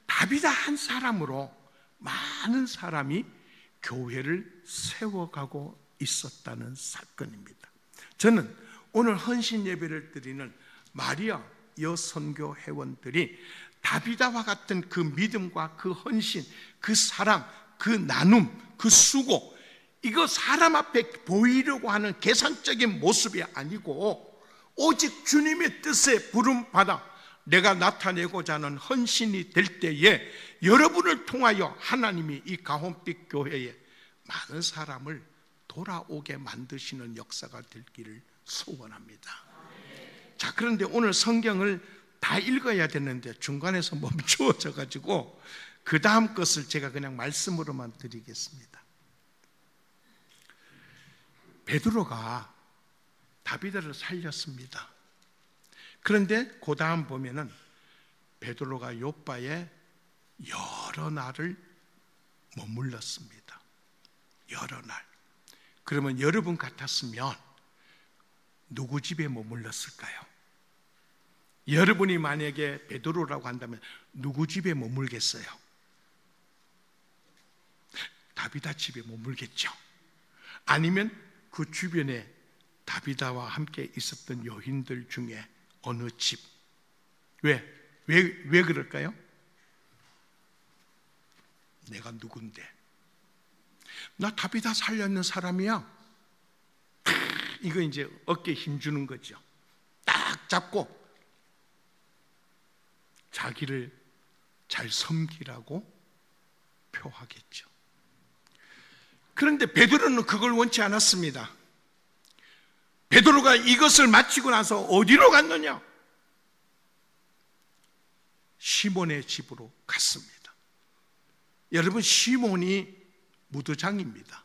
다비다 한 사람으로 많은 사람이 교회를 세워가고 있었다는 사건입니다. 저는 오늘 헌신 예배를 드리는 마리아 여선교 회원들이 다비다와 같은 그 믿음과 그 헌신, 그 사랑, 그 나눔, 그 수고, 이거 사람 앞에 보이려고 하는 계산적인 모습이 아니고 오직 주님의 뜻에 부름받아 내가 나타내고자 하는 헌신이 될 때에 여러분을 통하여 하나님이 이 가홈빛 교회에 많은 사람을 돌아오게 만드시는 역사가 되기를 소원합니다. 자, 그런데 오늘 성경을 다 읽어야 되는데 중간에서 멈추어져 가지고 그 다음 것을 제가 그냥 말씀으로만 드리겠습니다. 베드로가 다비다를 살렸습니다. 그런데 그 다음 보면은 베드로가 욥바에 여러 날을 머물렀습니다. 여러 날. 그러면 여러분 같았으면 누구 집에 머물렀을까요? 여러분이 만약에 베드로라고 한다면 누구 집에 머물겠어요? 다비다 집에 머물겠죠. 아니면 그 주변에 다비다와 함께 있었던 여인들 중에 어느 집? 왜 그럴까요? 내가 누군데? 나 다비다 살렸는 사람이야. 이거 이제 어깨에 힘주는 거죠. 딱 잡고 자기를 잘 섬기라고 표하겠죠. 그런데 베드로는 그걸 원치 않았습니다. 베드로가 이것을 마치고 나서 어디로 갔느냐? 시몬의 집으로 갔습니다. 여러분, 시몬이 무드장입니다.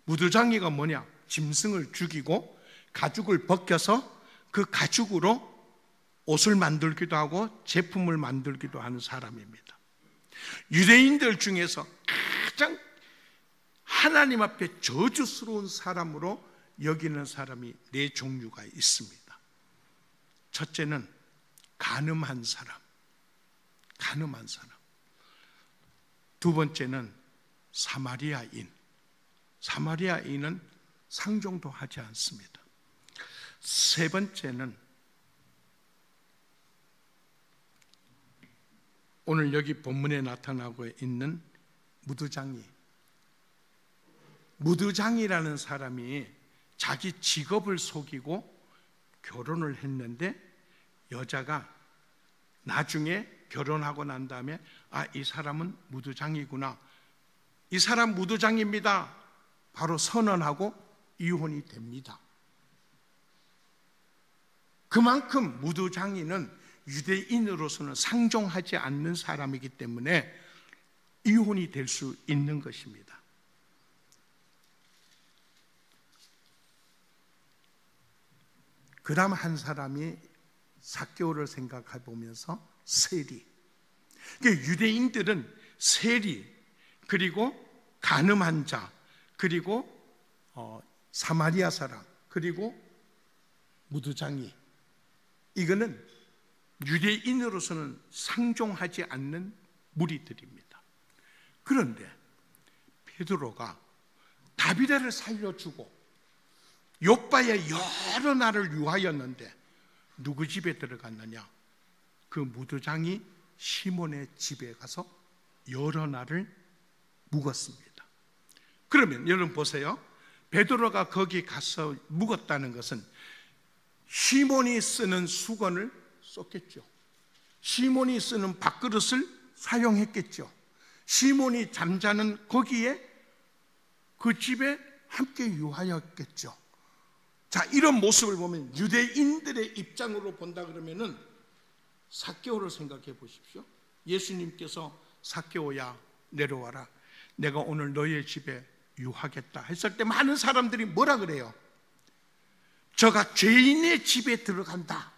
무드장이가 뭐냐? 짐승을 죽이고 가죽을 벗겨서 그 가죽으로 옷을 만들기도 하고 제품을 만들기도 하는 사람입니다. 유대인들 중에서 가장 하나님 앞에 저주스러운 사람으로 여기는 사람이 네 종류가 있습니다. 첫째는 간음한 사람. 두 번째는 사마리아인. 사마리아인은 상종도 하지 않습니다. 세 번째는 오늘 여기 본문에 나타나고 있는 무드장이라는 사람이 자기 직업을 속이고 결혼을 했는데 여자가 나중에 결혼하고 난 다음에 이 사람은 무드장이구나, 이 사람 무드장입니다, 바로 선언하고 이혼이 됩니다. 그만큼 무드장이는 유대인으로서는 상종하지 않는 사람이기 때문에 이혼이 될 수 있는 것입니다. 그 다음 한 사람이 삭개오를 생각해 보면서 세리. 유대인들은 세리, 그리고 간음한 자, 그리고 사마리아 사람, 그리고 무두장이, 이거는 유대인으로서는 상종하지 않는 무리들입니다. 그런데 베드로가 다비데를 살려주고 욥바에 여러 날을 유하였는데 누구 집에 들어갔느냐? 그 무두장이 시몬의 집에 가서 여러 날을 묵었습니다. 그러면 여러분 보세요. 베드로가 거기 가서 묵었다는 것은 시몬이 쓰는 수건을 썼겠죠. 시몬이 쓰는 밥그릇을 사용했겠죠. 시몬이 잠자는 거기에 그 집에 함께 유하였겠죠. 자, 이런 모습을 보면 유대인들의 입장으로 본다 그러면은 삭개오를 생각해 보십시오. 예수님께서 삭개오야 내려와라, 내가 오늘 너의 집에 유하겠다 했을 때 많은 사람들이 뭐라 그래요? 저가 죄인의 집에 들어간다.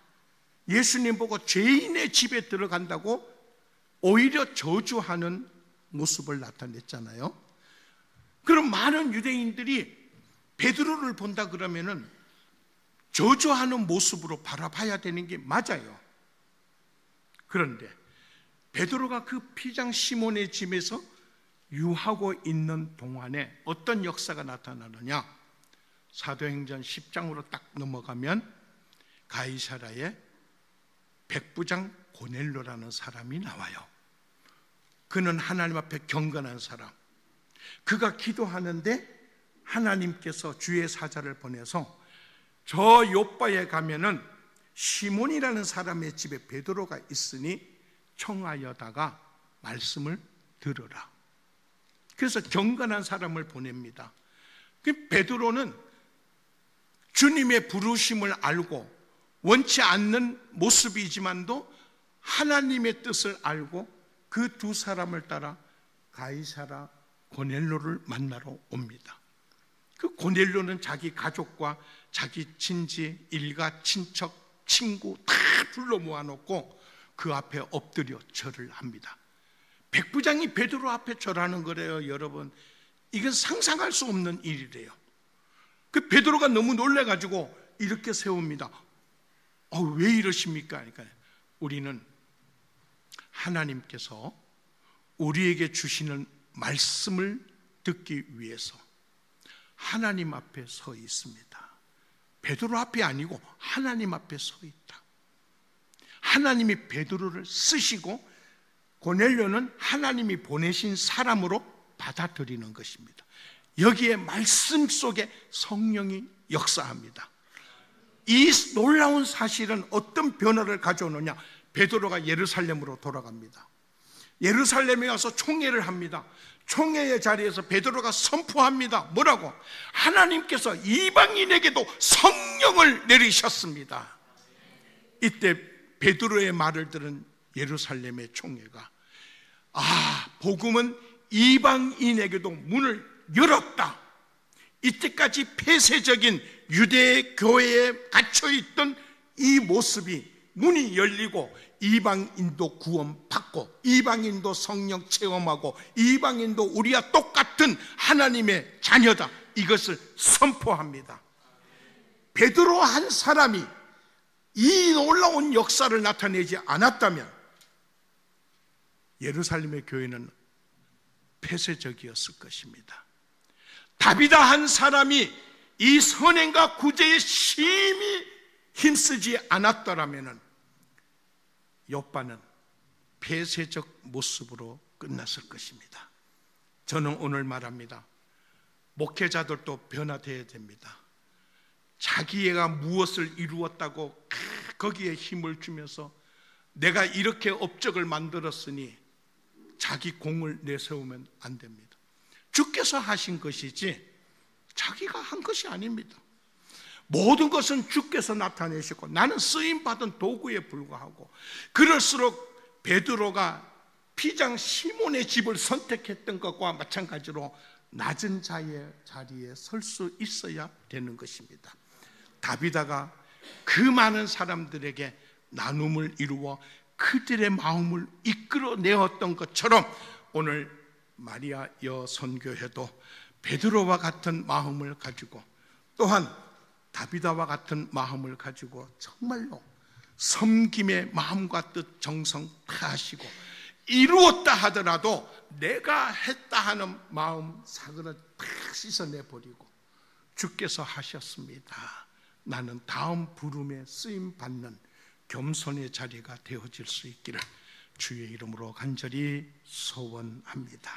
예수님 보고 죄인의 집에 들어간다고 오히려 저주하는 모습을 나타냈잖아요. 그럼 많은 유대인들이 베드로를 본다 그러면은 저주하는 모습으로 바라봐야 되는 게 맞아요. 그런데 베드로가 그 피장 시몬의 집에서 유하고 있는 동안에 어떤 역사가 나타나느냐? 사도행전 10장으로 딱 넘어가면 가이사라에 백부장 고넬료라는 사람이 나와요. 그는 하나님 앞에 경건한 사람. 그가 기도하는데 하나님께서 주의 사자를 보내서 저 욥바에 가면은 시몬이라는 사람의 집에 베드로가 있으니 청하여다가 말씀을 들으라. 그래서 경건한 사람을 보냅니다. 그 베드로는 주님의 부르심을 알고 원치 않는 모습이지만도 하나님의 뜻을 알고 그 두 사람을 따라 가이사라 고넬료를 만나러 옵니다. 그 고넬료는 자기 가족과 자기 친지, 일가, 친척, 친구 다 불러 모아놓고 그 앞에 엎드려 절을 합니다. 백부장이 베드로 앞에 절하는 거래요, 여러분. 이건 상상할 수 없는 일이래요. 그 베드로가 너무 놀래가지고 이렇게 세웁니다. 왜 이러십니까? 그러니까 우리는 하나님께서 우리에게 주시는 말씀을 듣기 위해서 하나님 앞에 서 있습니다. 베드로 앞이 아니고 하나님 앞에 서 있다. 하나님이 베드로를 쓰시고 고넬료는 하나님이 보내신 사람으로 받아들이는 것입니다. 여기에 말씀 속에 성령이 역사합니다. 이 놀라운 사실은 어떤 변화를 가져오느냐? 베드로가 예루살렘으로 돌아갑니다. 예루살렘에 와서 총회를 합니다. 총회의 자리에서 베드로가 선포합니다. 뭐라고? 하나님께서 이방인에게도 성령을 내리셨습니다. 이때 베드로의 말을 들은 예루살렘의 총회가 복음은 이방인에게도 문을 열었다. 이때까지 폐쇄적인 유대 교회에 갇혀있던 이 모습이 문이 열리고 이방인도 구원받고 이방인도 성령 체험하고 이방인도 우리와 똑같은 하나님의 자녀다, 이것을 선포합니다. 베드로 한 사람이 이 놀라운 역사를 나타내지 않았다면 예루살렘의 교회는 폐쇄적이었을 것입니다. 다비다 한 사람이 이 선행과 구제에 심히 힘쓰지 않았더라면 욥바는 폐쇄적 모습으로 끝났을 것입니다. 저는 오늘 말합니다. 목회자들도 변화되어야 됩니다. 자기가 무엇을 이루었다고 거기에 힘을 주면서 내가 이렇게 업적을 만들었으니 자기 공을 내세우면 안 됩니다. 주께서 하신 것이지 자기가 한 것이 아닙니다. 모든 것은 주께서 나타내시고 나는 쓰임받은 도구에 불과하고, 그럴수록 베드로가 피장 시몬의 집을 선택했던 것과 마찬가지로 낮은 자의 자리에 설 수 있어야 되는 것입니다. 다비다가 그 많은 사람들에게 나눔을 이루어 그들의 마음을 이끌어내었던 것처럼 오늘 마리아 여선교회도 베드로와 같은 마음을 가지고 또한 다비다와 같은 마음을 가지고 정말로 섬김의 마음과 뜻 정성 다하시고 이루었다 하더라도 내가 했다 하는 마음 사그를 다 씻어내버리고 주께서 하셨습니다. 나는 다음 부름에 쓰임받는 겸손의 자리가 되어질 수 있기를 주의 이름으로 간절히 소원합니다.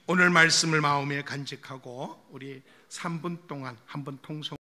오늘 말씀을 마음에 간직하고 우리 3분 동안 한번 통성